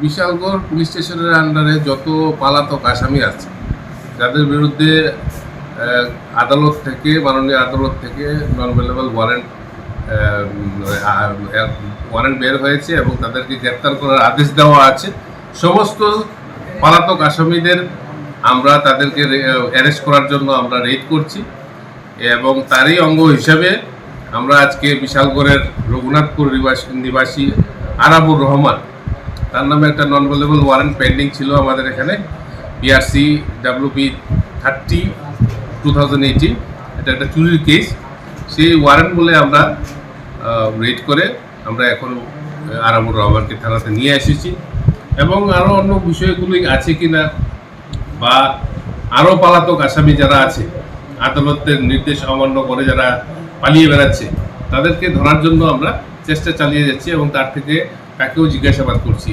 Bishalgarh police স্টেশনের আন্ডারে যত পলাতক আসামি আছে, যাদের বিরুদ্ধে আদালত থেকে, মাননীয় আদালত থেকে নন অ্যাভেলেবল ওয়ারেন্ট বের হয়েছে এবং তাদেরকে গ্রেপ্তার করার আদেশ দেওয়া আছে, সমস্ত পলাতক আসামিদের আমরা তাদেরকে অ্যারেস্ট করার জন্য আমরা রেড করছি। এবং তারই অঙ্গ হিসাবে আমরা আজকে বিশালগড়ের রঘুনাথপুর নিবাসী আরাবুর রহমান, তার নামে একটা নন অ্যাভেলেবল ওয়ারেন্ট পেন্ডিং ছিল আমাদের এখানে, পিআরসি WP 30/2018, এটা একটা চুরির কেস। সেই ওয়ারেন্ট বলে আমরা রেড করে আমরা এখন আরাবুর রহমানকে থানাতে নিয়ে এসেছি। এবং আরও অন্য বিষয়গুলি আছে কিনা বা আরও পলাতক আসামি যারা আছে, আদালতের নির্দেশ অমান্য করে যারা পালিয়ে বেড়াচ্ছে, তাদেরকে ধরার জন্য আমরা চেষ্টা চালিয়ে যাচ্ছি এবং তার থেকে তাকেও জিজ্ঞাসাবাদ করছি।